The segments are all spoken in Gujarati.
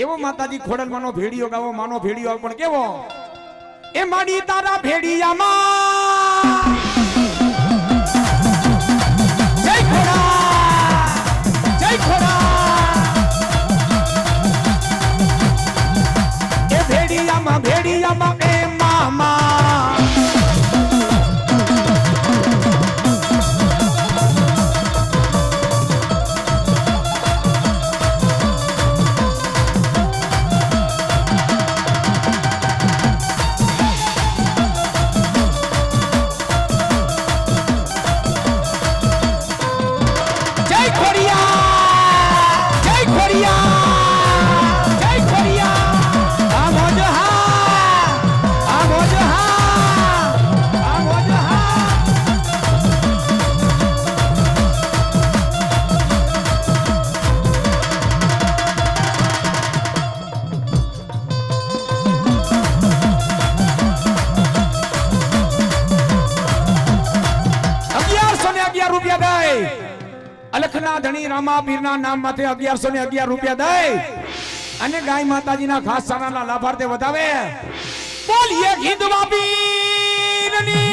એવો માતાજી ખોડલમાંનો ભેડિયો ગાવો માનો ભેડિયો પણ કેવો એ માડી તારા ભેડિયામાં જય ખોડા એ ભેડિયામાં એ મામા અલખના ધણી રામા પીરના નામ માથે 1111 રૂપિયા દે અને ગાય માતાજીના ખાસ સારાના લાભાર્થે વધાવે બોલીએ ગીધવા પીરની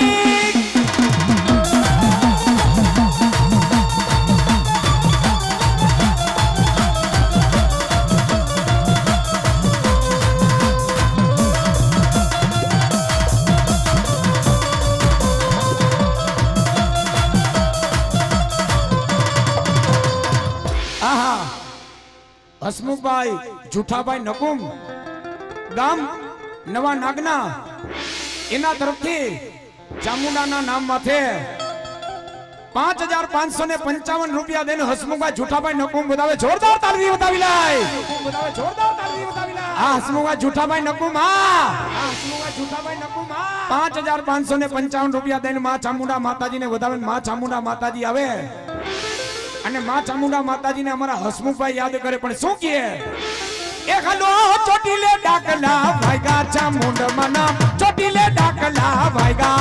હસમુખભાઈ જુઠાભાઈ નકુમ ગામ નવા નાગના એના તરફથી ચામુંડાના નામ માથે 5555 રૂપિયા દઈને હસમુખભાઈ જુઠાભાઈ નકુમ બતાવે જોરદાર તાળી બતાવી લાય આ હસમુખભાઈ જુઠાભાઈ નકુમ હા હસમુખભાઈ જુઠાભાઈ નકુમ હા 5555 રૂપિયા દઈને માં ચામુંડા માતાજીને વધાવે માં ચામુંડા માતાજી આવે અને માં ચામુંડા માતાજીને અમારા હસમુખભાઈ યાદ કરે પણ શું કહે એ ખાલો ચોટીલે ડાકલા ભાઈગા ચામુંડા ના ચોટીલે ડાકલા ભાઈગા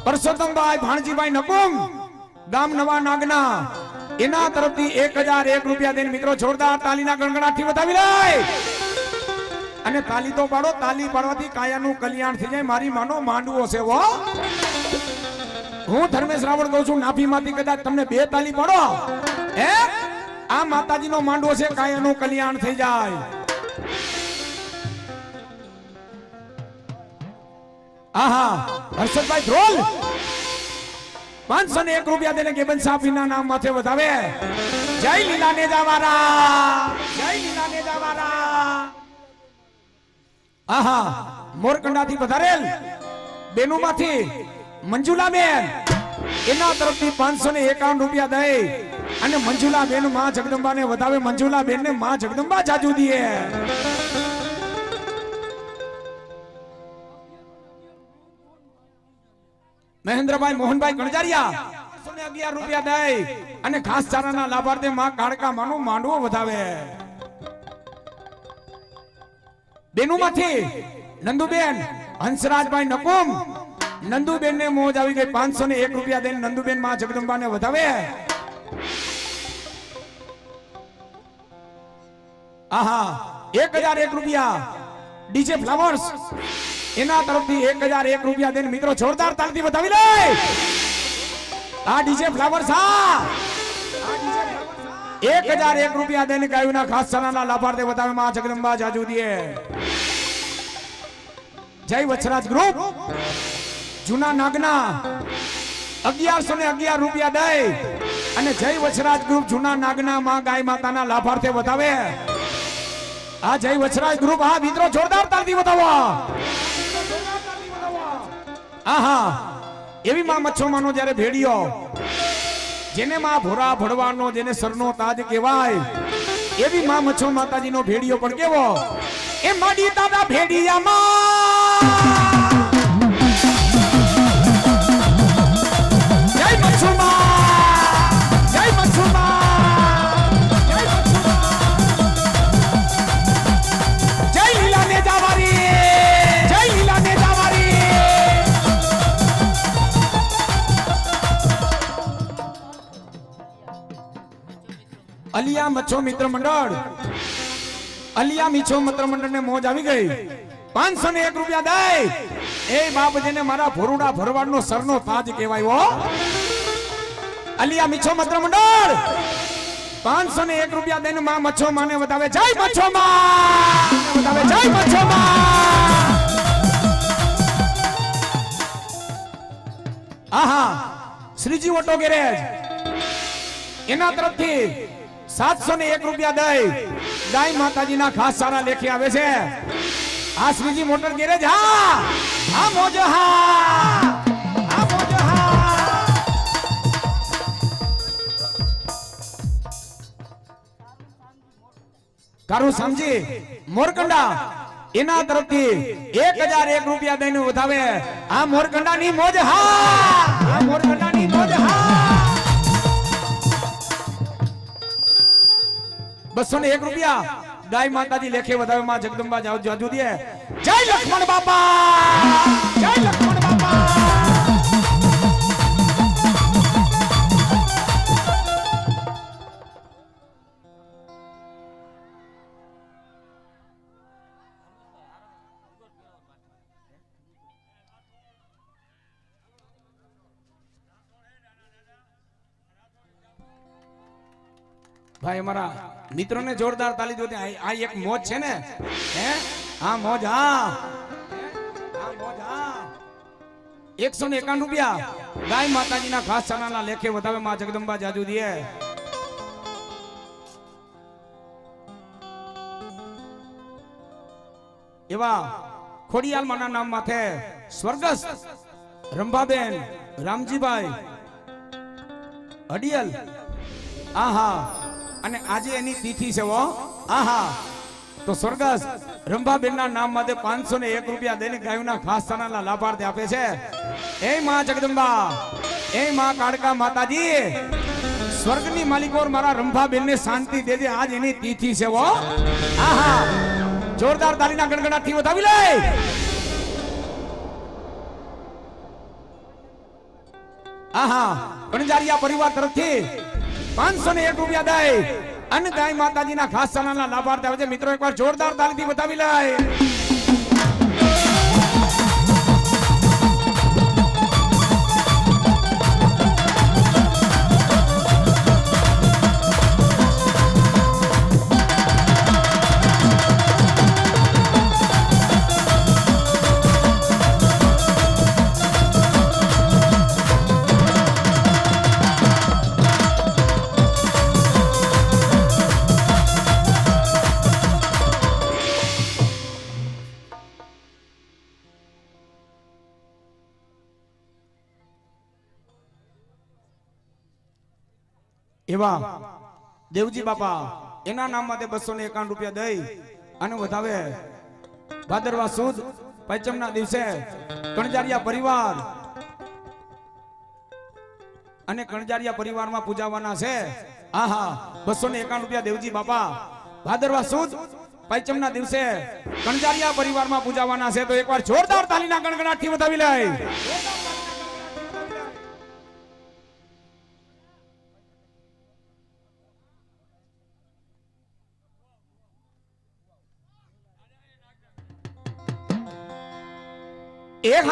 પરસોત્તમભાઈ ભાણજીભાઈ નકુમ ગામ નવા નાગના એના તરફથી 1001 રૂપિયા દઈને મિત્રો જોરદાર તાલીના ગણગણાટથી વધાવી લે અને તાલી તો પાડો તાલી પાડવાથી કાયાનું કલ્યાણ થઈ જાય મારી માનો માંડવો છે હો હું ધર્મેશ રાવણ કહું છું નાભીમાંથી કદાચ તમને 2 તાલી પાડો હે આ માતાજીનો માંડવો છે કાયાનું કલ્યાણ થઈ જાય આહા હર્ષદભાઈ ધ્રોલ 501 રૂપિયા દેને ગેબન સાફીના નામ માથે વધાવે જય લીલાને જાવારા આહા મોરકંડાથી વધારેલ બેનુમાંથી મંજુલાબેન એના તરફથી 551 રૂપિયા દે અને મંજુલાબેન માં જગદંબાને વધાવે મંજુલાબેન ને માં જગદંબા જાજુ દીએ મહેન્દ્રભાઈ મોહનભાઈ ગણજારિયા 11 રૂપિયા દે અને ખાસ ચારાના લાભાર્થે માં કાળકા માનો માંડવો વધાવે બેનુમાંથી નંદુબેન હંસરાજભાઈ નકુમ નંદુબેન ને મોજ આવી ગઈ 501 રૂપિયા દે નંદુબેન માં જગદંબાને વધાવે આહા 1001 રૂપિયા ડીજે ફ્લાવર્સ એના તરફથી 1001 રૂપિયા દઈને મિત્રો જોરદાર તાળથી વધાવી લે આ ડીજે ફ્લાવર્સ હા 1001 રૂપિયા દઈને ગાયોના ખાસ સનાના લાભાર્થે વધાવે માં જગદંબા જાજુ દીએ જય વછરાજ ગ્રુપ જૂના નાગના 1111 રૂપિયા દે અને જય વછરાજ ગ્રુપ જૂના નાગના માં ગાય માતાના લાભાર્થે વધાવે આ જય વછરાજ ગ્રુપ હા મિત્રો જોરદાર તાળથી વધાવો આહા એવી માં મચ્છોમાનો જ્યારે ભેડિયો જેને માં ભોરા ભડવાનો જેને સરનો તાજ કહેવાય એવી માં મચ્છો માતાજીનો ભેડિયો પણ કેવો એ માડી દાદા ભેડિયામાં અલિયા મચ્છો મિત્ર મંડળ, અલિયા મીછો મિત્ર મંડળ ને મોજ આવી ગઈ. 501 રૂપિયા દે એ બાપજીને મારા ભોરુડા ભરવાડ નો સરનો તાજ કહેવાય હો. અલિયા મીછો મિત્ર મંડળ 501 રૂપિયા દઈને માં મચ્છો માને વધાવે. જય મચ્છો માં વધાવે, જય મચ્છો માં. આહા શ્રીજી ઓટો ગેરેજ એના તરફથી 701 રૂપિયા દઈ ગાય માતાજીના ખાસ સારા લેખે આવે છે. આ શ્રીજી મોટર ગેરેજ. હા હા મોજ, હા હા મોજ, હા. કારું સમજી મોરકંડા એના તરફથી 1001 રૂપિયા દઈને વધાવે. આ મોરકંડાની મોજ. હા આ મોરકંડાની મોજ. હા 201 રૂપિયા ગાય માતાજી લેખે વધાવે. માં જગદંબા જાજુ દે. જય લક્ષ્મણ બાપા, જય લક્ષ્મણ બાપા. ભાઈ અમારા મિત્રોને જોરદાર તાલી દો. આ એક મોજ છે ને, હે હા મોજ. હા હા મોજ. હા 151 રૂપિયા ગાય માતાજીના ખાસ ચણાના લેખે વધાવે. માં જગદંબા જાજુ દે. એવા ખોડિયાલ માના નામ માથે સ્વર્ગસ્થ રંભાબેન રામજીભાઈ અડિયલ. આહા અને આજે એની તિથિ છે હો. આહા તો સ્વર્ગસ્થ રંભાબેન ના નામ માટે 501 રૂપિયા દઈને ગાયોના ખાસ ચણાના લાભાર્થી આપે છે. એ માં જગદંબા, એ માં કાળકા માતાજી, સ્વર્ગની માલિકો મારા રંભાબેન ને શાંતિ દેજે. આજ એની તિથિ છે હો. આહા જોરદાર તાલીના ગણગણાટથી વધાવી લે. આહા કણજારિયા પરિવાર તરફથી 501 રૂપિયા દે અને ગાય માતાજીના ખાસ ચણાના લાભાર્થી આવે છે. મિત્રો એકવાર જોરદાર તાલીથી બતાવી લે. એવા દેવજી બાપા એના નામ માટે 251 રૂપિયા દઈ અને વધાવે. ભાદરવા સુદ પંચમના દિવસે કણજારિયા પરિવાર અને કણજારિયા પરિવારમાં પૂજાવાના છે. આહા 251 રૂપિયા દેવજી બાપા ભાદરવા સુદ પંચમના દિવસે કણજારિયા પરિવારમાં પૂજાવાના છે. તો એકવાર જોરદાર તાલીના ગણગણાટથી વધાવી લે. એક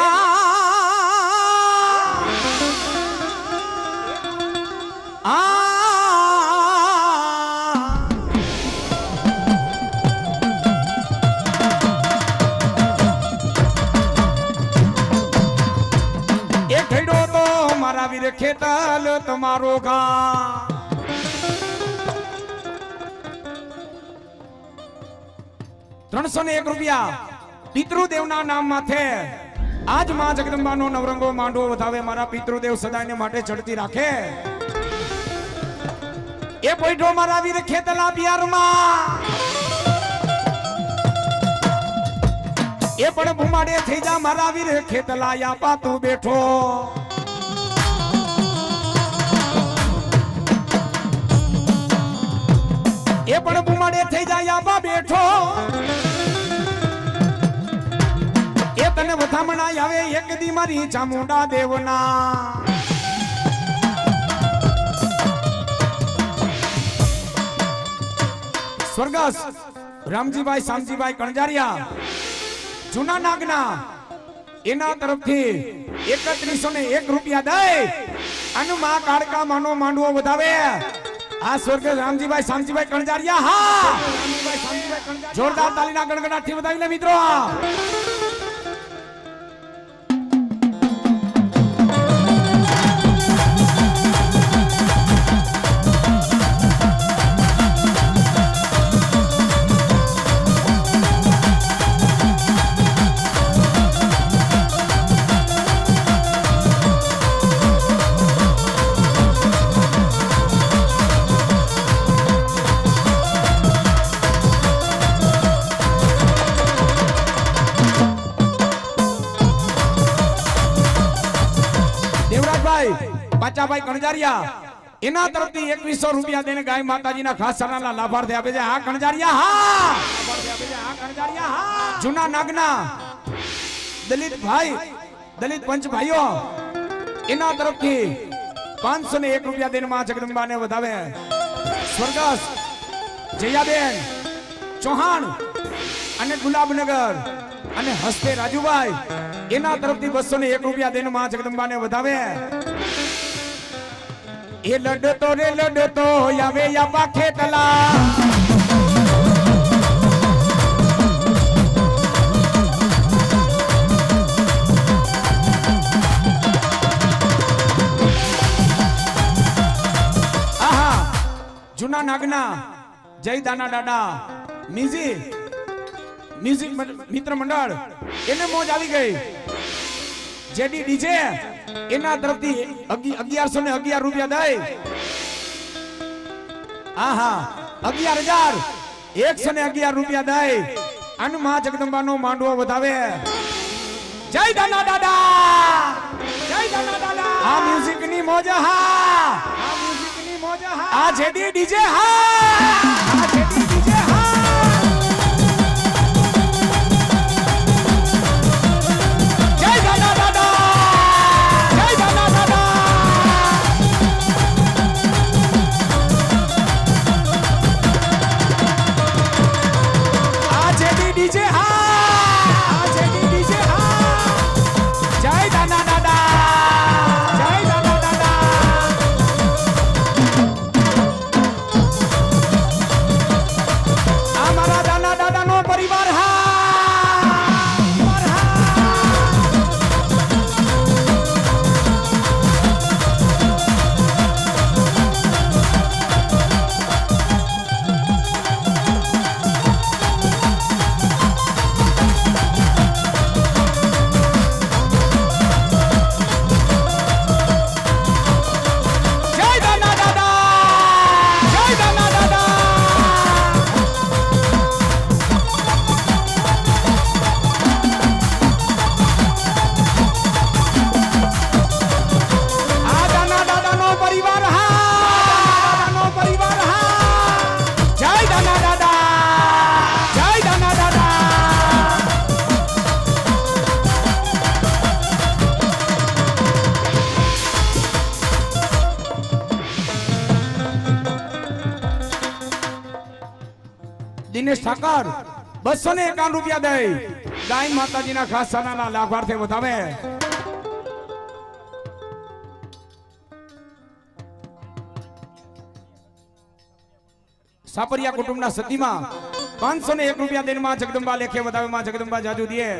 ખેડૂતો મારા વીર ખેતલ તમારો ગા. 301 રૂપિયા પિતૃદેવના નામ માથે આજ માં જગદંબાનો નવરંગો માંડવો વધાવે. મારા પિતૃદેવ સદાયને માટે ચડતી રાખે. એ પોઈઠો મારા વીર ખેતલા પિયારમાં એ પણ ભૂમાડે થઈ જા. મારા વીર ખેતલા યાપા તું બેઠો. એ પણ ભૂમાડે થઈ જાય યાપા બેઠો. તને વધામણા આવે એક દી મારી ચામુંડા દેવના. સ્વર્ગસ્થ રામજીભાઈ શામજીભાઈ કણજારિયા જૂના નાગના એના તરફથી 3101 રૂપિયા દે અને માં કાળકા માનો માંડવો વધાવે આ સ્વર્ગસ્થ રામજીભાઈ શામજીભાઈ કણજારિયા હા જોરદાર તાલીના ગણગણાટથી વધાવી લે મિત્રો પાચાભાઈ કણજારિયા એના તરફથી 2100 રૂપિયા દઈને ગાય માતાજીના ખાસ સરાના લાભાર્થે આપે છે હા કણજારિયા હા જૂના નાગના દલિત પંચ ભાઈઓ એના તરફથી 501 રૂપિયા દઈને માં જગદંબાને વધાવે સ્વર્ગસ્થ જયાબેન ચૌહાણ અને ગુલાબનગર અને હસ્તે રાજુભાઈ એના તરફથી 201 રૂપિયા દઈને માં જગદંબાને વધાવે એ લડતો રે લડતો આવે યા ખેતલા આહા જૂના નાગના જય દાના દાડા મ્યુઝિક મિત્ર મંડળ એને મોજ આવી ગઈ જેડી ડીજે એના તરફથી 1111 રૂપિયા દે આહા 11111 રૂપિયા દે અને માં જગદંબાનો માંડવો વધાવે જય દાના દાદા આ મ્યુઝિક ની મોજ આ જેડી ડીજે દિનેશ ઠાકર 251 રૂપિયા દે ગાય માતાજીના ખાસ સનાના લાભાર્થે વધાવે સાપરિયા કુટુંબના સતીમાં 501 રૂપિયા દઈને માં જગદંબા લેખે વધાવે માં જગદંબા જાજુ દીએ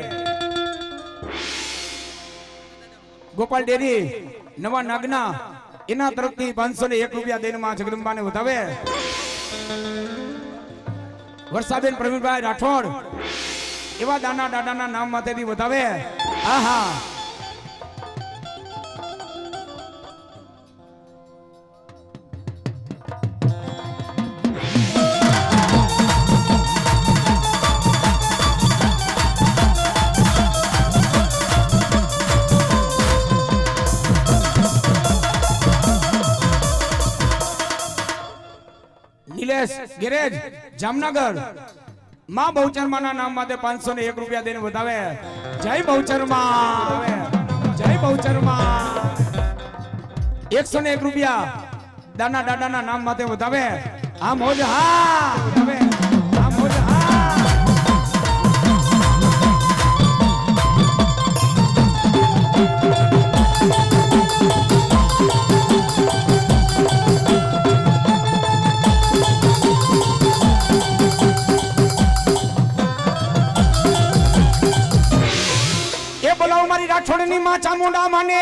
ગોપાલ ડેરી નવા નાગના એના તરફથી 501 રૂપિયા દઈને માં જગદંબાને વધાવે વર્ષાબેન પ્રવીણભાઈ રાઠોડ એવા દાના દાદાના નામ માથેથી વધાવે આહા નિલેશ ગેરેજ જામનગર માં બહુચરમાના નામ માટે 501 રૂપિયા દઈને વધાવે જય બહુચરમાં 101 રૂપિયા દાના દાદાના નામ માટે વધાવે આ મોજ હા વધાવે મારી રાઠોડની માં ચામુંડા માને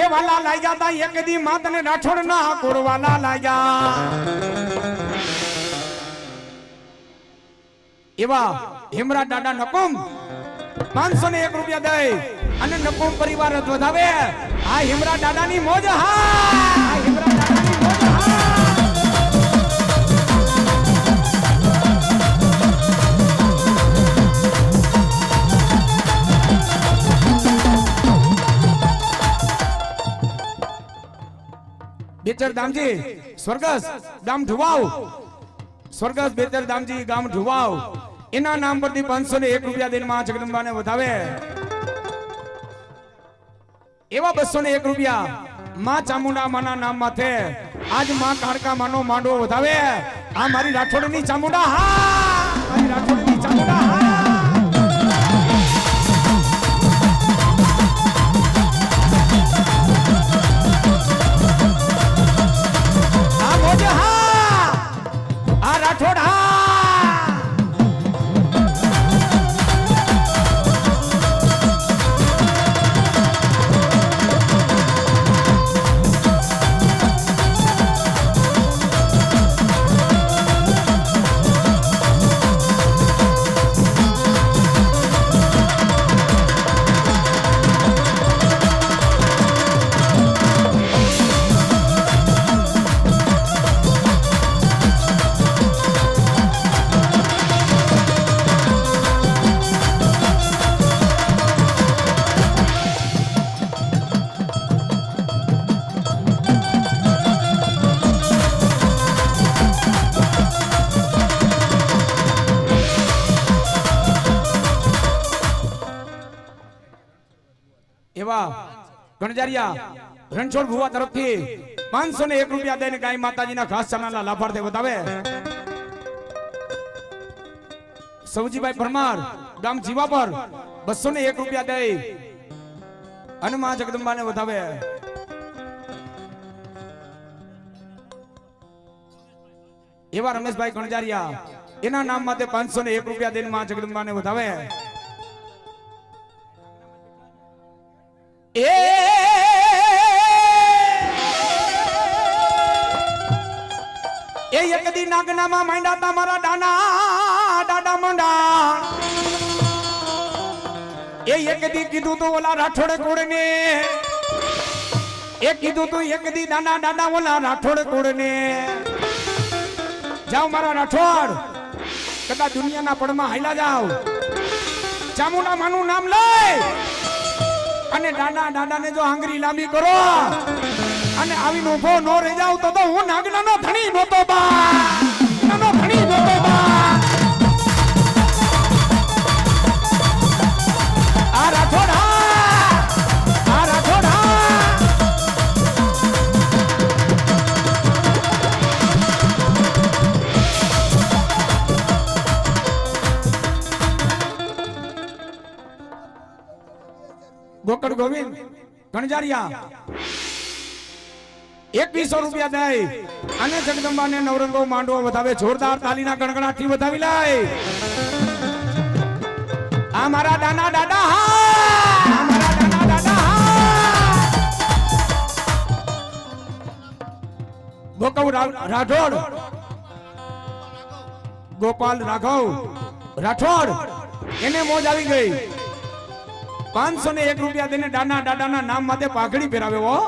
એ વાલા લાગ્યા તા એક દી માં તને રાઠોડ ના કોરવાલા લાગ્યા એવા હેમરા દાદા નકુમ 501 રૂપિયા દે અને નકુમ પરિવાર વધાવે આ હેમરા દાદાની મોજ હા હેમરા દાદાની મોજ હા બેચર દામજી સ્વર્ગસ ગામ ઢુવાવ સ્વર્ગસ બેચર દામજી ગામ ઢુવાવ એના નામ પરથી 501 રૂપિયા દઈને માં જગદંબાને વધાવે એવા 201 રૂપિયા માં ચામુંડા માના નામ માથે આજ માં કાળકા માનો માંડવો વધાવે આ મારી રાઠોડની ચામુંડા હા મારી રાઠોડની ચામુંડા હા રાઠોડ હા ગણજારિયા રણછોડ ભુવા તરફથી 501 રૂપિયા દઈને ગાય માતાજીના ખાસ ચણાના લાભાર્થે વધાવે સૌજીભાઈ પરમાર ગામ જીવાપર 201 રૂપિયા દઈ અને માં જગદંબાને વધાવે એવા રમેશભાઈ ગણજારિયા એના નામ માટે 501 રૂપિયા દઈને માં જગદંબાને વધાવે એ એક દી નાગનામાં માંડ્યા તા મારા દાડા મંડા એ એક દી કીધું તો ઓલા રાઠોડે કોડને એ કીધું તો એક દી દાડા ઓલા રાઠોડે કોડને જાઓ મારા રાઠોડ કદા દુનિયાના પડમાં હાલ્યા જાઓ ચામુંડા માનું નામ લઈ અને દાદા ને જો આંગળી લાંબી કરો અને આવીને ઉભો નો રહી જાવ તો હું નાગનાનો ધણી નહોતો બા નાનો ધણી નહોતો બા આ રાઠોડ આ રાઠોડ ગોકળ ગોવિંદ ગણજારિયા 2100 રૂપિયા દે અને જગદંબાને નવરંગો માંડવો વધાવે જોરદાર તાલીના ગણગણાટથી વધાવી લાય આ મારા દાના દાદા હા આ મારા દાના દાદા હા ગોકળ રાઠોડ ગોપાલ રાઘવ રાઠોડ એને મોજ આવી ગઈ 501 રૂપિયા દઈને દાદાના નામ માટે પાઘડી પહેરાવે હો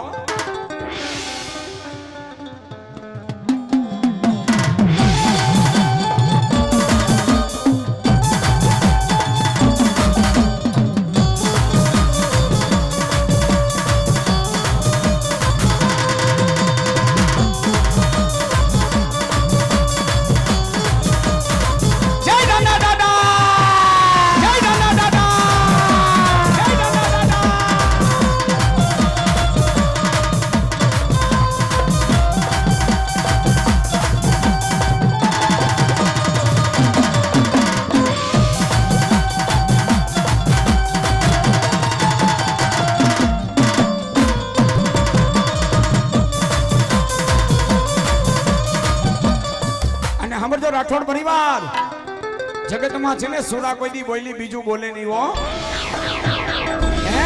રાઠોડ પરિવાર જગતમાં છે ને સુરા કોઈ દી બોલી બીજું બોલે નહીં હો. હે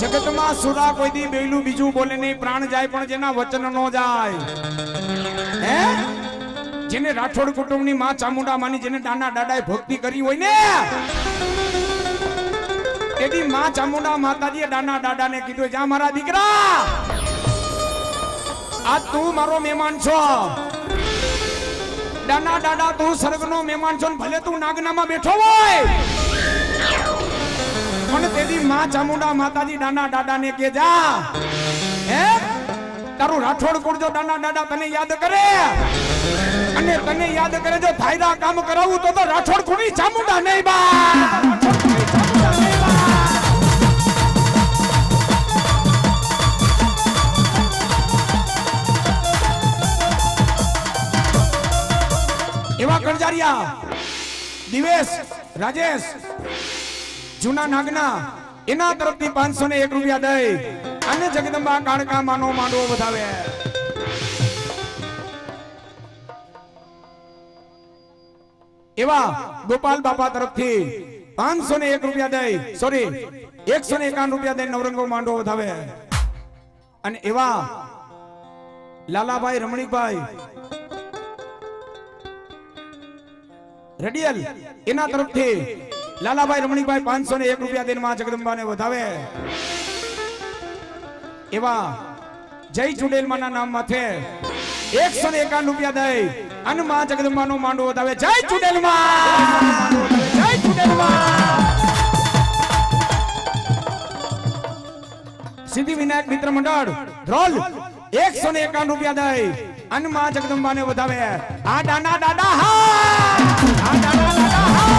જગતમાં સુરા કોઈ દી બેલું બીજું બોલે નહીં. પ્રાણ જાય પણ જેના વચન નો જાય. હે જેને રાઠોડ કુટુંબની માં ચામુંડા માની જેને દાના દાદાએ ભક્તિ કરી હોય ને એની માં ચામુંડા માતાજીએ દાના દાદાને કીધું જા મારા દીકરા આ તું મારો મહેમાન છો. દાના દાદા તું સ્વર્ગનો મહેમાન છો ભલે તું નાગનામાં બેઠો હોય પણ તેની માં ચામુંડા માતાજી દાના દાદાને કે જા હે તારું રાઠોડ કુળ જો દાના દાદા તને યાદ કરે અને તને યાદ કરે જો થાયરા કામ કરાવું તો રાઠોડ કુળની ચામુંડા નહીં બા. એવા કણજારિયા દિવેશ રાજેશ જૂના નાગના એના તરફથી 501 રૂપિયા દઈ અને જગદંબા કાળકા માનો માંડવો વધાવે. એવા ગોપાલ બાપા તરફથી 501 રૂપિયા દઈ 151 રૂપિયા દઈ નવરંગો માંડવો વધાવે. અને એવા લાલાભાઈ રમણીકભાઈ રડિયલ એના તરફથી લાલાભાઈ રમણીકભાઈ 501 રૂપિયા દઈને માં જગદંબાને વધાવે. એવા જય ચુડેલમાના નામ માથે 151 રૂપિયા દઈ અને માં જગદંબાનો માંડવો વધાવે. જય ચુડેલમાં જય ચુડેલમાં. સિદ્ધિ વિનાયક મિત્ર મંડળ ધ્રોલ 151 રૂપિયા દઈ અને માં જગદંબાને વધાવે. આ દાના દાદા હા આ દાના દાદા હા.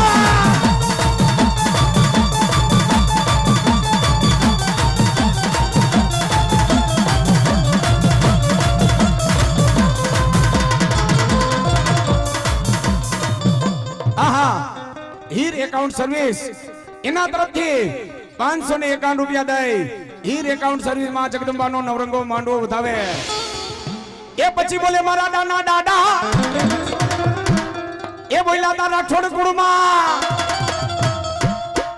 આહા હીર એકાઉન્ટ સર્વિસ એના તરફથી 551 રૂપિયા દઈ હીર એકાઉન્ટ સર્વિસ માં જગદંબાનો નવરંગો માંડવો વધાવે. એ પછી બોલે મારા દાના દાદા એ બોલ્યા તા રાઠોડ કુળમાં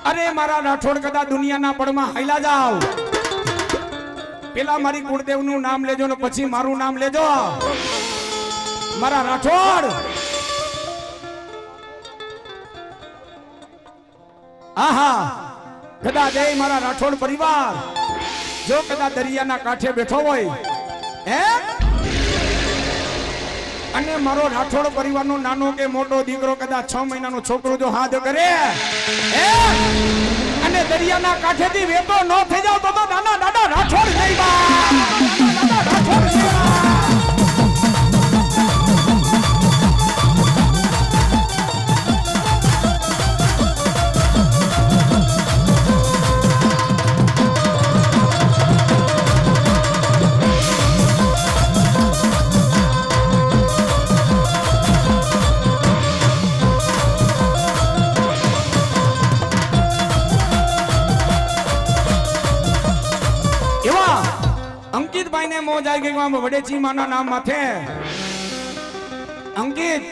અરે મારા રાઠોડ કદા દુનિયાના પડમાં હાઈલા જાવ પેલા મારી કુળદેવનું નામ લેજો ને પછી મારું નામ લેજો મારા રાઠોડ. આહા કદા દે મારા રાઠોડ પરિવાર જો કદા દરિયાના કાંઠે બેઠો હોય હે અને મારો રાઠોડ પરિવારનો નાનો કે મોટો દીકરો કદાચ 6 મહિનાનો છોકરો જો હાથ કરે અને દરિયાના કાંઠેથી વેતો ન થઈ જાવ તો નાના દાદા રાઠોડ નહીં બા રાઠોડ નહીં બા. અંકિતભાઈ ને મોજ આવી ગઈ વડેચી માના નામ માથે અંકિત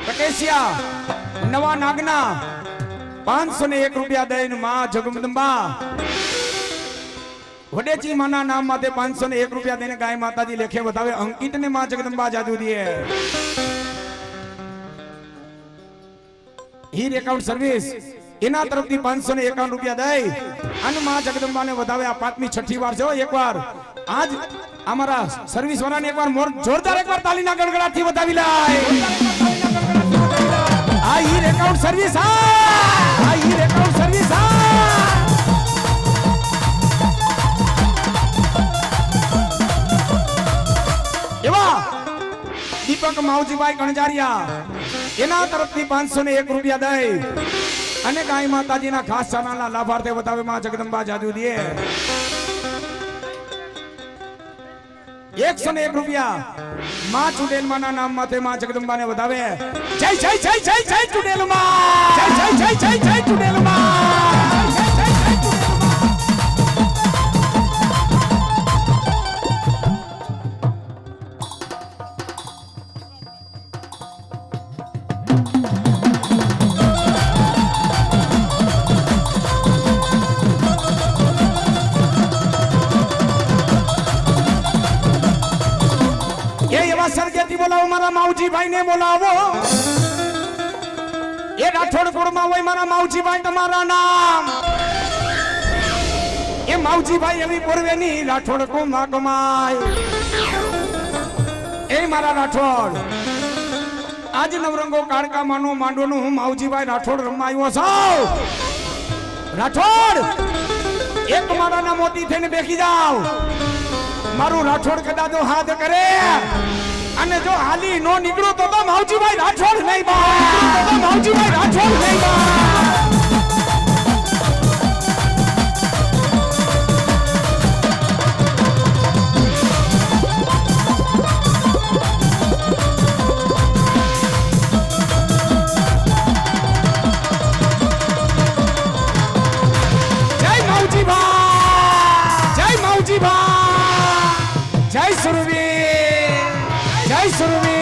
કટેશિયા નવા નાગના 501 રૂપિયા દઈને માં જગદંબા વડેચી માના નામ માથે 501 રૂપિયા દઈને ગાય માતાજી લેખે વધાવે. અંકિત ને માં જગદંબા જાદુ દે. હીર એકાઉન્ટ સર્વિસ એના તરફથી 551 રૂપિયા દઈ અને માં જગદંબાને વધાવે. આ 5મી 6ઠી વાર છે એકવાર આજ અમારા સર્વિસ વાળાને એકવાર જોરદાર એકવાર તાલીના ગણગણાટથી વધાવી લાય. આ હીર એકાઉન્ટ સર્વિસ આ હીર એકાઉન્ટ સર્વિસ એવા દીપક માવજીભાઈ કણજારિયા એના તરફથી 501 રૂપિયા દઈ અને ગાય માતાજીના ખાસ ચેનલના લાભાર્થે વધાવે માં જગદંબા જાદુ દે. 101 રૂપિયા માં ચુડેલમાના નામ માથે માં જગદંબાને વધાવે. જય જય જય જય જય ચુડેલમા જય જય જય જય જય ચુડેલમા. બોલાવો મારા માવજીભાઈ ને બોલાવો એ રાઠોડ કુળમાં હોય મારા માવજીભાઈ તમારા નામ એ માવજીભાઈ એવી પૂર્વેની રાઠોડ કુળમાં કમાય એ મારા રાઠોડ આજ નવરંગો કાળકામાંનો માંડોનું હું માવજીભાઈ રાઠોડ રમાયો છું રાઠોડ એક મારાના મોતી થઈને બેસી જાવ મારું રાઠોડ કદાચ જો હાથ કરે અને જો હાલી નો નીકળો તો માવજીભાઈ રાઠોડ નહીં બા માવજીભાઈ રાઠોડ નહીં બા જય સુરવીર જય સુરવીર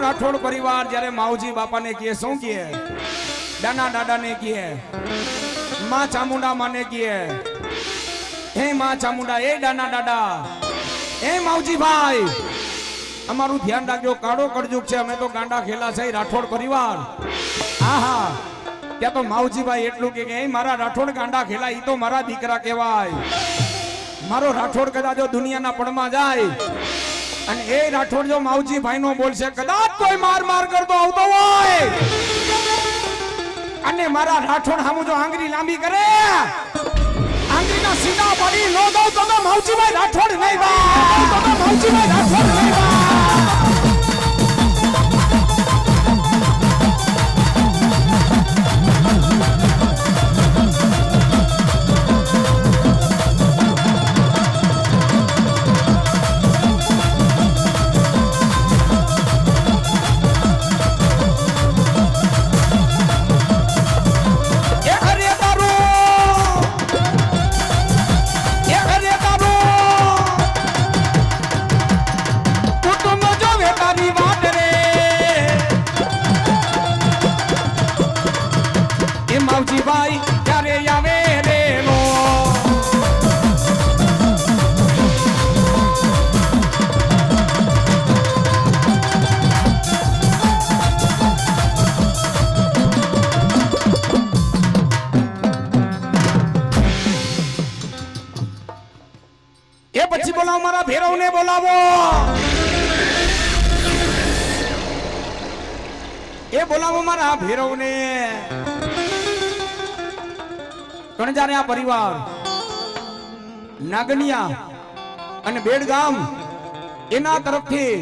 રાઠોડ પરિવાર જ્યારે માવજી બાપાને કહે શું કહે દાના દાદાને કહે માં ચામુંડા માને કહે હે માં ચામુંડા એ દાના દાદા એ માવજી ભાઈ અમારું ધ્યાન રાખજો કાળો કળજુગ છે અમે તો ગાંડા ખેલા છે રાઠોડ પરિવાર આહા ત્યાં તો માવજીભાઈ એટલું કે એ મારા રાઠોડ ગાંડા ખેલા ઈ તો મારા દીકરા કહેવાય મારો રાઠોડ કદાચ જો દુનિયાના પડમાં જાય અને એ રાઠોડ જો માવજીભાઈ નો બોલશે કદાચ કોઈ માર કરતો આવતો હોય અને મારા રાઠોડ સામું જો આંગળી લાંબી કરે આંગળીના સીધા પડી નો દઉં તો માવજીભાઈ રાઠોડ નહીં બા માવજીભાઈ રાઠોડ નહીં બા માવજીભાઈ ક્યારે આવે રેલો એ પછી બોલાવો મારા ભેરવને બોલાવો એ બોલાવો મારા ભેરવને કણજારિયા પરિવાર નાગનિયા અને બેડ ગામ એના તરફથી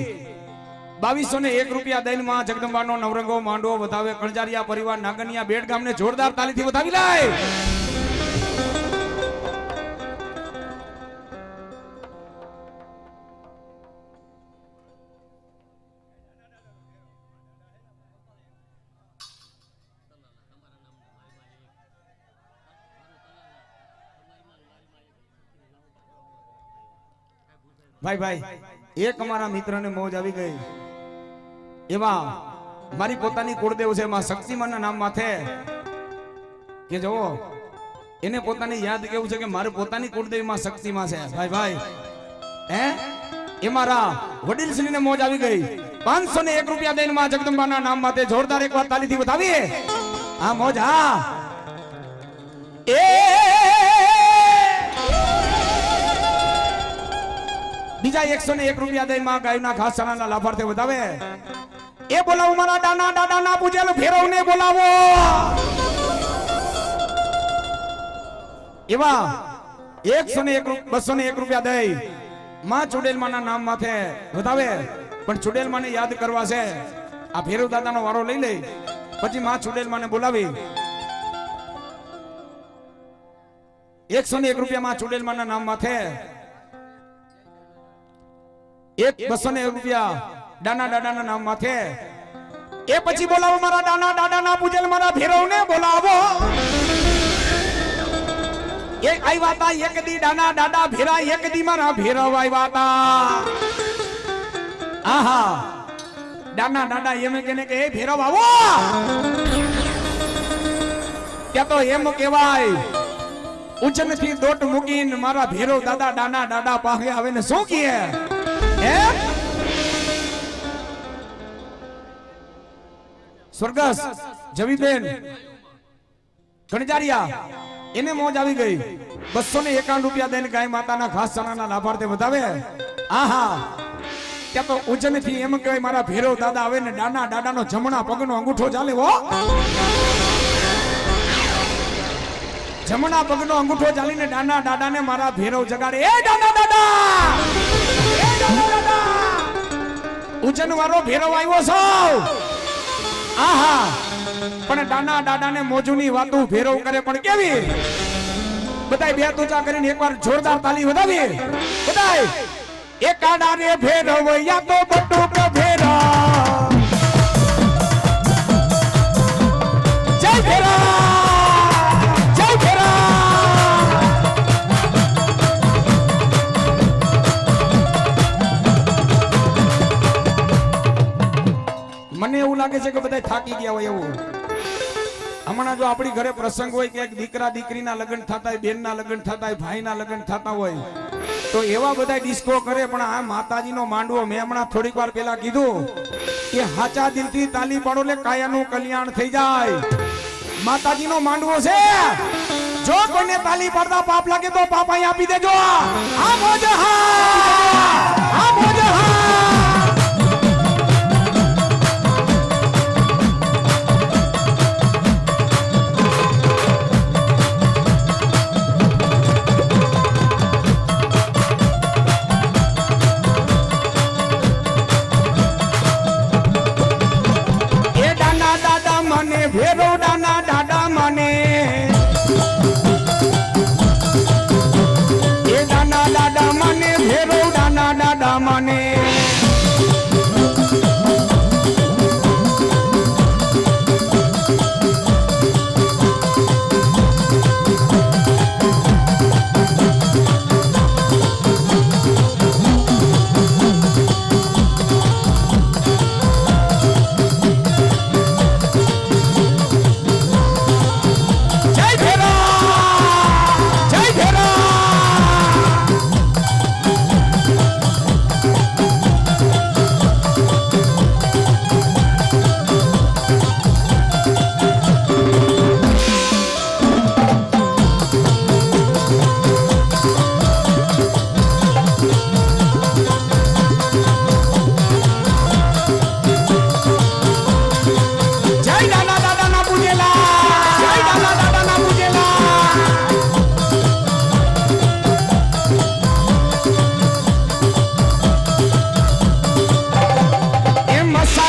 2201 રૂપિયા દઈને માં જગદંબાનો નવરંગો માંડવો વધાવે કણજારિયા પરિવાર નાગનિયા બેડ ગામને જોરદાર તાલીથી વધાવી લાય. ભાઈ ભાઈ એક અમારા મિત્રને મોજ આવી ગઈ. એમાં મારી પોતાની કુળદેવ છે માં શક્તિમાના નામ માથે કે જો એને પોતાની યાદ કેવું છે કે મારી પોતાની કુળદેવી માં શક્તિમાં છે. ભાઈ ભાઈ હે એ મારા વડીલશ્રીને મોજ આવી ગઈ. 501 રૂપિયા દઈને માં જગદંબાના નામ માથે જોરદાર એકવાર તાલીથી વધાવીએ. આ મોજ હા એ બીજા 101 રૂપિયા દઈ માં ગાયના ઘાસચારાના લાભાર્થે વધાવે. એ બોલાવો મારા દાના દાદાના પૂજેલ ભેરવને બોલાવો. એવા 201 રૂપિયા દઈ માં ચુડેલમાના નામ માથે વધાવે. પણ ચુડેલમાને યાદ કરવા છે. આ ભેરવ દાદાનો વારો લઈ લે પછી માં ચુડેલમાને બોલાવી. 101 રૂપિયા માં ચુડેલમાના નામ માથે 201 રૂપિયા દાના દાદાના નામ માથે. એ પછી બોલાવો મારા દાના દાદાના પૂજેલ મારા ભેરવને બોલાવો. એ આવ્યા તા એક દી દાના દાદા ભેરા એક દી મારા ભેરવ આવ્યા તા. આહા દાના દાદા એમ કેને કે એ ભેરવ આવો. ત્યાં તો એમ કહેવાય ઉજનથી દોટ મૂકીને મારા ભેરવ દાદા દાના દાદા પાસે આવે ને શું કહે સ્વર્ગસ જવીબેન કણજારિયા એને મોજ આવી ગઈ. 251 રૂપિયા દઈને ગાય માતાના ઘાસ ચણાના લાભાર્થે વધાવે. આહા ત્યાં તો ઉજનથી એમ કહેવાય મારા ભેરવ દાદા આવે ને દાના દાદાનો જમણા પગનો અંગૂઠો ચાલે હો. જમણા પગનો અંગૂઠો ચાલીને દાના દાદાને મારા ભેરવ જગાડે. એ દાદા દાદા ઉજન વાળો ભેરવ આવ્યો છો. આહા પણ દાના દાદાને મોજુની વાતો ભેરવ કરે પણ કેવી. બધાય બે તુચા કરીને એકવાર જોરદાર તાલી વધાવી. બધાય એકાડા રે ભેરવ યા તો બટુક ભેરવ. જય ભેરવ જય ભેરવ. મને એવું લાગે છે કે બધા થાકી ગયા હોય એવું. હમણાં જો આપણી ઘરે પ્રસંગ હોય કે દીકરા દીકરીના લગ્ન થતા હોય, બેનના લગ્ન થતા હોય, ભાઈના લગ્ન થતા હોય તો એવા બધા ડિસ્કો કરે. પણ આ માતાજીનો માંડવો મેં હમણાં થોડીક વાર પહેલા કીધું કે હાચા દિલથી તાલી પાડો એટલે કાયાનું કલ્યાણ થઈ જાય. માતાજીનો માંડવો છે. જો કોઈને તાલી પાડતા પાપ લાગે તો પાપ અહીં આપી દેજો. આ મોજ હા આ મોજ હા. ભેરવ દાના દાદા મને એ દાના દાદા મને ભેરવ દાના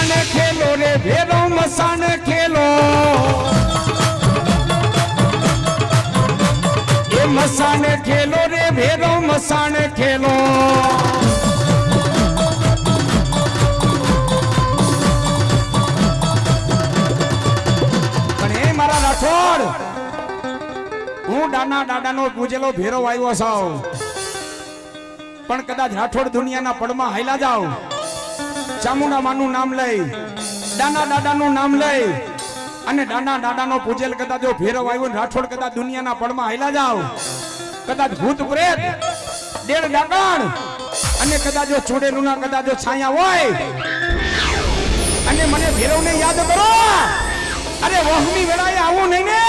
મસાને ખેલો રે ભેરો મસાને ખેલો એ મસાને ખેલો રે ભેરો મસાને ખેલો પણ એ મારા રાઠોડ હું દાના દાદાનો પૂજેલો ભેરો આવ્યો છું પણ કદાચ રાઠોડ દુનિયાના પડમાં હાઈલા જાવ ચામુંડા માનું નામ લઈ દાના દાદાનું નામ લઈ અને દાના દાદાનો પૂજેલ કદાચ જો ભેરો આવ્યો ને રાઠોડ કદાચ દુનિયાના પડમાં હાઈલા જાવ કદાચ ભૂત પ્રેત દેડ ડાકણ અને કદાચ જો ચોડેલુંના કદાચ જો છાયા હોય અને મને ભેરવને યાદ કરો અરે વહમી વેળાએ આવું નહીં ને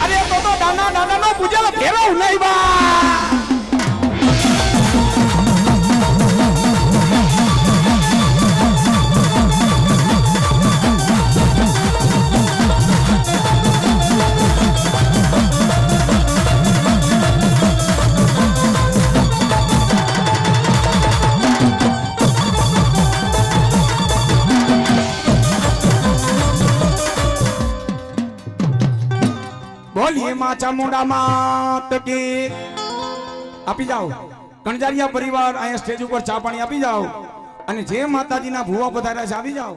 અરે તો દાના દાદાનો પૂજેલ ભેરવ નહીં બા બોલીએ માં ચામુંડા માત કી આપી જાઓ કણજારિયા પરિવાર અહીંયા સ્ટેજ ઉપર ચા પાણી આપી જાઓ અને જે માતાજીના ભુવા પધાર્યા છે આવી જાઓ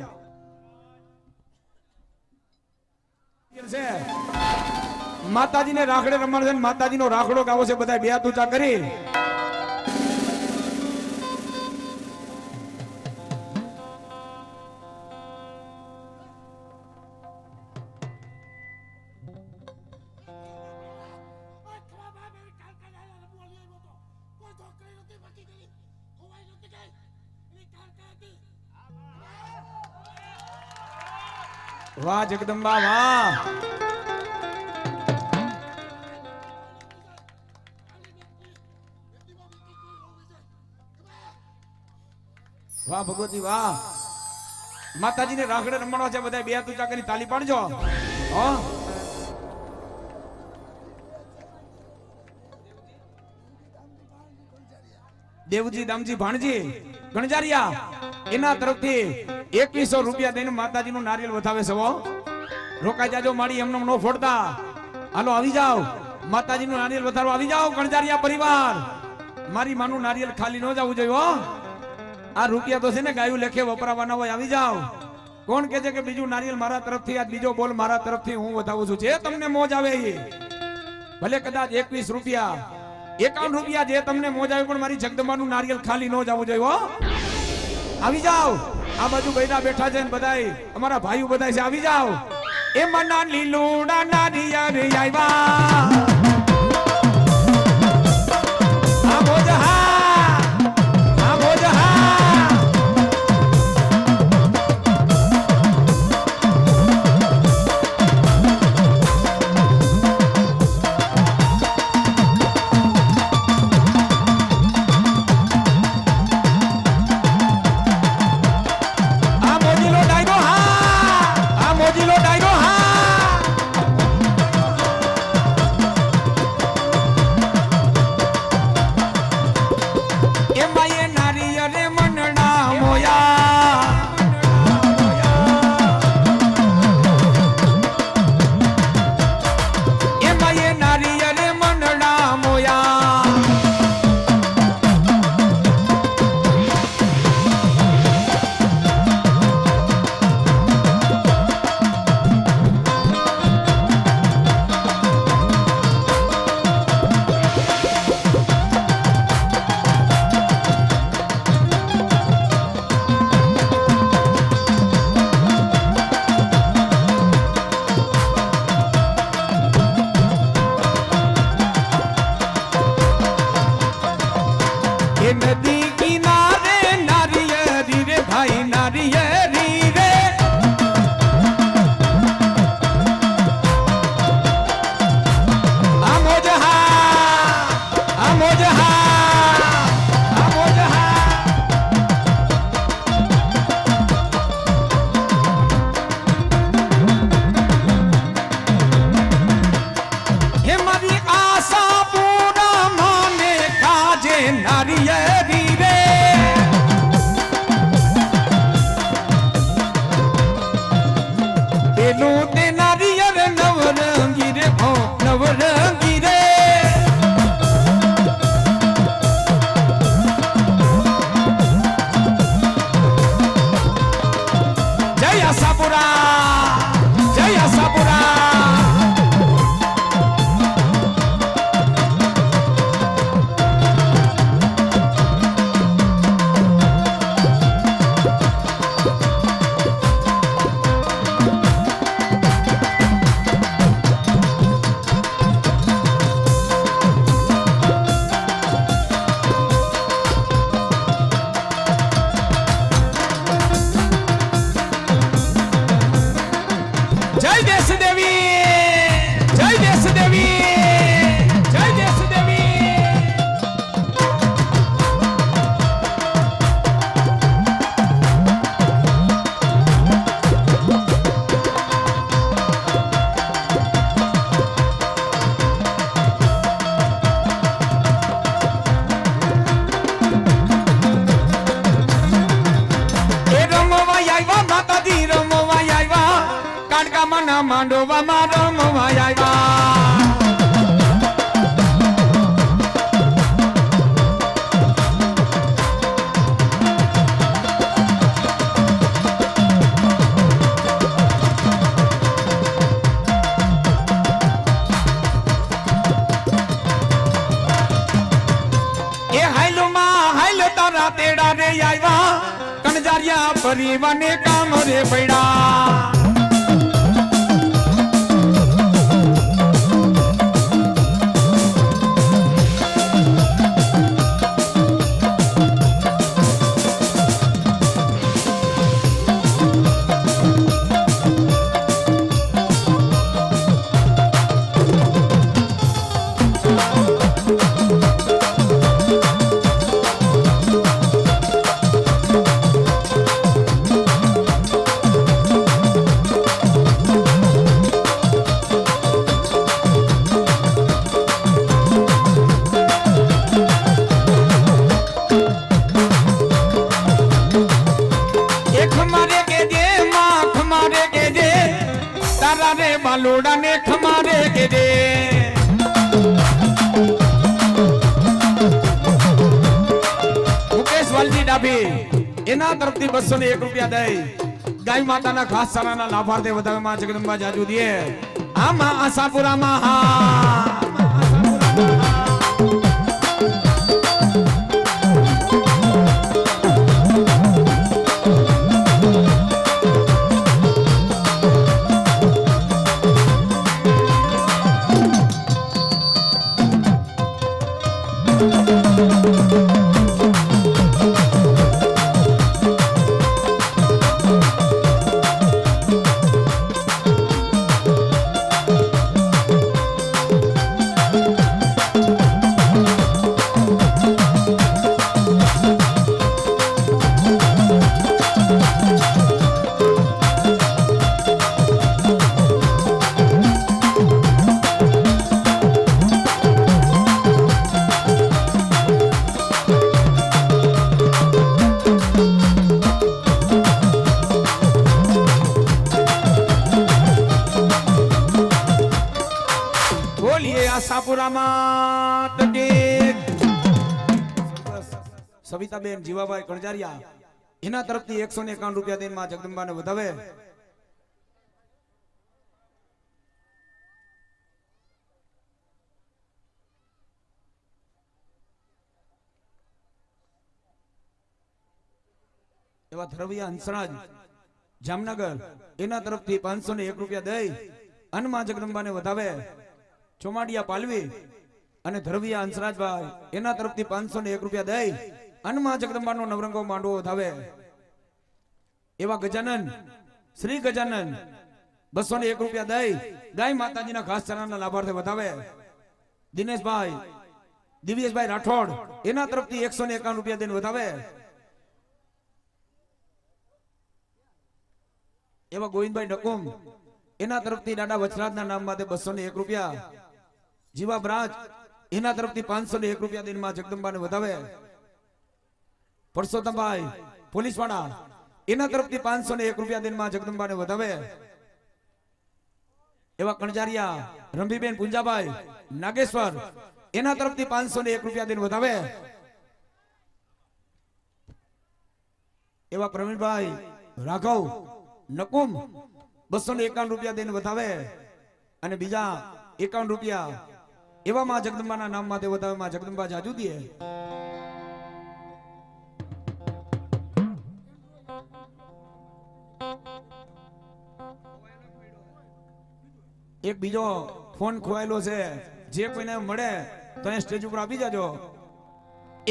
માતાજીને રાખડે રમાડશે ને માતાજીનો રાખડો ગાવો છે બધા બે હાથ ઊંચા કરી વાહ જગદંબા વાહ વાહ ભગવતી વાહ માતાજીને રાખડે રમણવા છે બધા બે હાથ ઊંચા કરી તાલી પાડજો હો દેવજી દામજી ભાણજી ગણજારિયા એના તરફથી 2100 રૂપિયા દઈને માતાજીનું નારિયેળ વધાવે છે રોકાઈ જાજો માડી એમને નો ફોડતા હાલો આવી જાઓ માતાજીનું નારિયેળ વધારવા આવી જાઓ ગણજારિયા પરિવાર મારી માનું નારિયેળ ખાલી ન જવું જોઈએ હો આ રૂપિયા તો છે ને ગાયું લેખે વપરાવાના હોય આવી જાઓ કોણ કહે છે કે બીજું નારિયેળ મારા તરફથી આ બીજો બોલ મારા તરફથી હું વધાવું છું જે તમને મોજ આવે એ ભલે કદાચ 21 રૂપિયા 51 રૂપિયા જે તમને મોજ આવે પણ મારી જગદંબાનું નારિયેળ ખાલી ન જવું જોઈએ હો આવી જાઓ આ બાજુ બૈરા બેઠા છે ને બધાય અમારા ભાઈઓ બધાય છે આવી જાઓ એ મના લીલુડા નારિયેળ આવ્યા આ મોજ હા મોજ હા આશાપુરા, જય આશાપુરા. માંડોવામાં રમવા આવ્યા. એ હાઈલુમાં હાઈલ તારા તેડા રે આવ્યા. કણજારિયા પરિવાને કામ રે પડ્યા. બાલોડા ને ખમારે કે દે. મુકેશ વાલજી ડાભી એના તરફથી 201 રૂપિયા દઈ ગાય માતાના ખાસ સારાના લાભાર્થે વધાવે માં જગદંબા જાજુ દે. આમાં આશાપુરામાં હા આશાપુરામાં સવિતાબેન જીવાભાઈ કણજારિયા એના તરફથી 151 રૂપિયા દઈને માં જગદંબાને વધાવે. એવા ધરવિયા હંસરાજ જામનગર એના તરફથી 501 રૂપિયા દઈ અન્નમાં જગદંબાને વધાવે. ચોમાડિયા પાલવી અને ધરવિયા હંસરાજભાઈ એના તરફથી 501 રૂપિયા દઈ અન્નમાં જગદંબાનો નવરંગો માંડવો વધાવે. એવા ગજાનન શ્રી ગજાનન 201 રૂપિયા દઈ ગાય માતાજીના ખાસ ચરણના લાભાર્થે વધાવે. દિનેશભાઈ દિવ્યેશભાઈ રાઠોડ એના તરફથી 151 રૂપિયા દઈને વધાવે. એવા ગોવિંદભાઈ નકુમ એના તરફથી દાદા વચરાજના નામ માટે 201 રૂપિયા. જીવા બ્રાજ એના તરફથી 501 રૂપિયા દઈને માં જગદંબાને વધાવે. પરસોત્તમભાઈ પોલીસવાળા એના તરફથી 501 રૂપિયા દઈને માં જગદંબાને વધાવે. એવા કણજારિયા રંભીબેન પુંજાભાઈ નાગેશ્વર એના તરફથી 501 રૂપિયા દઈને વધાવે. એવા પ્રવીણભાઈ રાઘવ નકુમ 251 રૂપિયા દઈને વધાવે અને બીજા 51 રૂપિયા એવા માં જગદંબાના નામ માટે વધાવે. માં જગદંબા જાજુ દે. એક બીજો ફોન ખોવાયેલો છે, જે કોઈને મળે તો એ સ્ટેજ ઉપર આપી જાજો. એ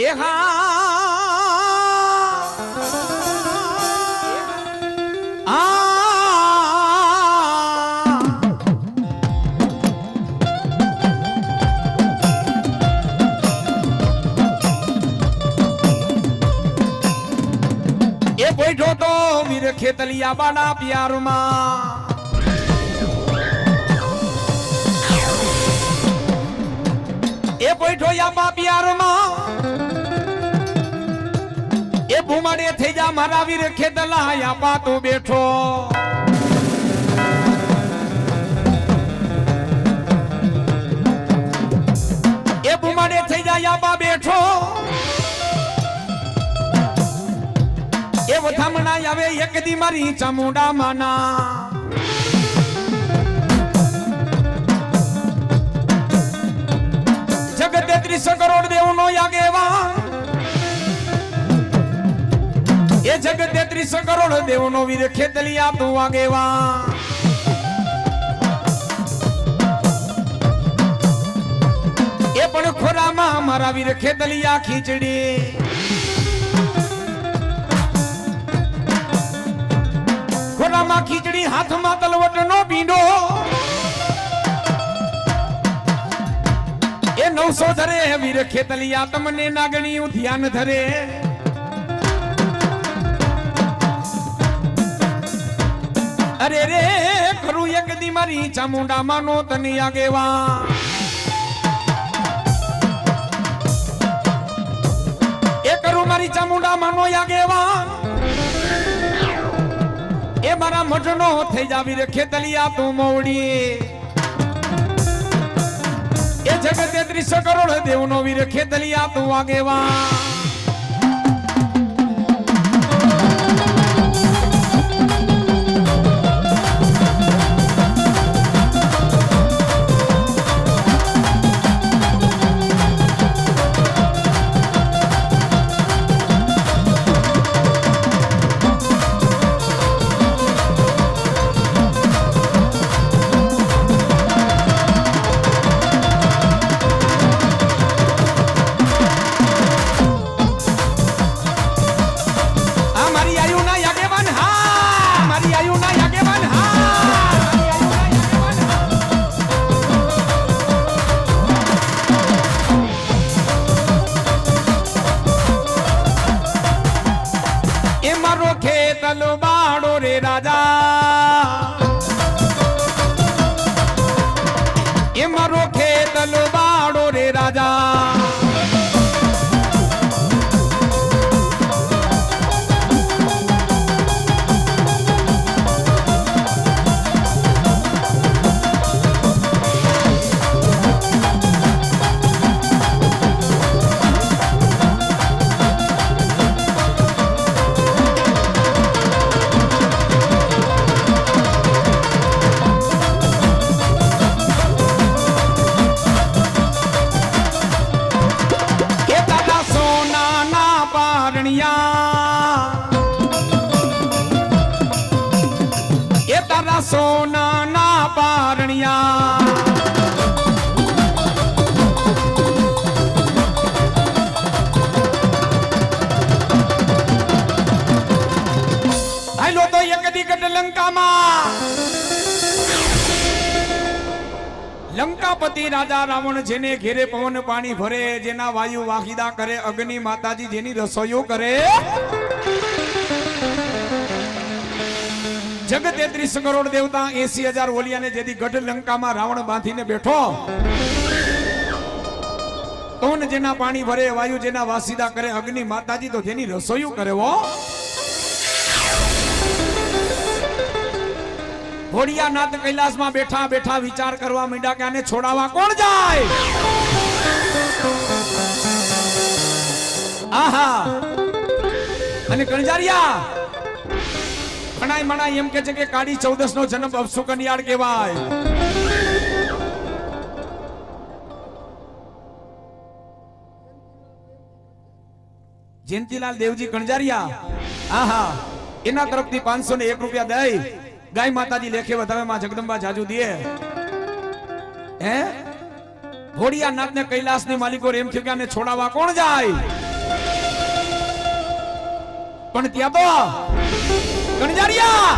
એ બેઠો તો વીર ખેતલિયા બાના પ્યારમાં, એ બેઠો યાબા પ્યારમાં, એ ભૂમાડે થઈ જા મારા વીર ખેતલા યાબા તો બેઠો. એ ભૂમાડે થઈ જા યાબા બેઠો. એ વધામણા આવે એક દી મારી ચામુંડા માના, જગત 33 કરોડ દેવનો આગેવાન, એ જગત 33 કરોડ દેવનો વીર ખેતલિયા તું આગેવાન. એ પણ ખોરામાં મારા વીર ખેતલિયા ખીચડી, ખોરામાં ખીચડી હાથમાં તલવટનો ભીંડો. એ 900 ધરે વીર ખેતલિયા તમને નાગણી ધ્યાન ધરે. અરે રે ખરું એક દી મારી ચામુંડા માનો તને આગેવા. એ કરું મારી ચામુંડા માનો આગેવા. એ મારા મઠનો થઈ જા વીર ખેતલિયા તું મોવડી. એ જગત 33 કરોડ દેવનો વીર ખેતલિયા તું આગેવા. એ મારો ખેતલો બાડો રે રાજા. એ તારા સોના ના પારણિયા. હાલો તો એક દિગટ લંકામાં લંકાપતિ રાજા રાવણ જેને ઘેરે પવન પાણી ભરે, જેના વાયુ વાહિદા કરે, અગ્નિ માતાજી જેની રસોઈઓ કરે, જગત 33 કરોડ દેવતા 80,000 ઓલિયાને જેથી ગઢ લંકામાં રાવણ બાંધીને બેઠો. પવન જેના પાણી ભરે, વાયુ જેના વાસિદા કરે, અગ્નિ માતાજી તો જેની રસોઈઓ કરે. ભોળિયાનાથ કૈલાસમાં બેઠા બેઠા વિચાર કરવા માંડ્યા કે આને છોડાવવા કોણ જાય. આહા અને કણજારિયા ઘણા ઘણા માણા એમ કે છે કે કાળી 14 નો જન્મ અપશુકનિયાળ કહેવાય. જયંતિલાલ દેવજી કણજારિયા આહા એના તરફથી 501 રૂપિયા દઈ ગાય માતાજી લેખે વધાવે માં જગદંબા જાજુ દે. હે ઘોડિયા નાથ ને કૈલાસ ની માલિકો એમ થયું કે આને છોડાવવા કોણ જાય? પણ ત્યાં તો કણજારિયા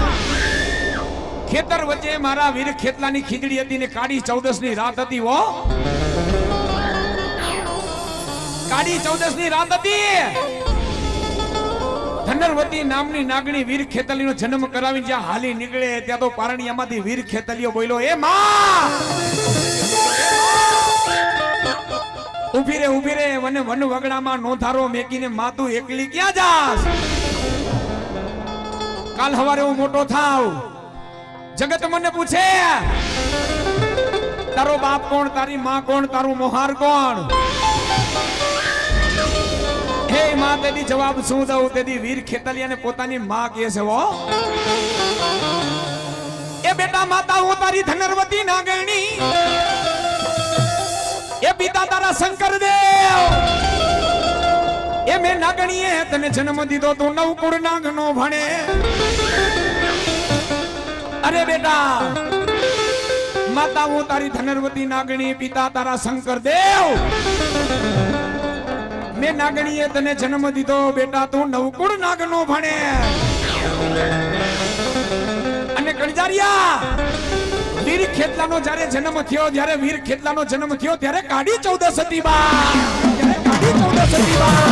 ખેતર વચ્ચે મારા વીર ખેતલાની ખીજડી હતી ને કાળી 14 ની રાત હતી. હો કાળી 14 ની રાત હતી. ધનરવતી નામની નાગણી વીર ખેતલીનો જન્મ કરાવી જ્યાં હાલી નીકળે ત્યાં તો પારણિયામાંથી વીર ખેતલીઓ બોલ્યો, એ માં ઉભી રે મને વન વગડામાં નોંધારો મેકીને માતું એકલી ક્યાં જાસ? કાલ હવારે હું મોટો થાવ જગત મને પૂછે તારો બાપ કોણ, તારી માં કોણ, તારું મોહાર કોણ? હે માં તેદી જવાબ શું દઉં? તેદી વીર ખેતલિયાને પોતાની માં કહે છે, હો એ બેટા માતા હું તારી ધનરવતી નાગણી, એ પિતા તારા શંકર દેવ, એ મેં નાગણીએ તને જન્મ દીધો તું નવકુળ નાગનો ભણે. અરે બેટા માતા હું તારી ધનરવતી નાગણી, પિતા તારા શંકર દેવ, મેં નાગણીએ તને જન્મ દીધો બેટા તું નવકુળ નાગનો ભણે. અને કણજારિયા વીર ખેતલાનો જ્યારે જન્મ થયો, જ્યારે વીર ખેતલાનો જન્મ થયો ત્યારે કાળી 14 હતી બા, ત્યારે કાળી 14 હતી બા.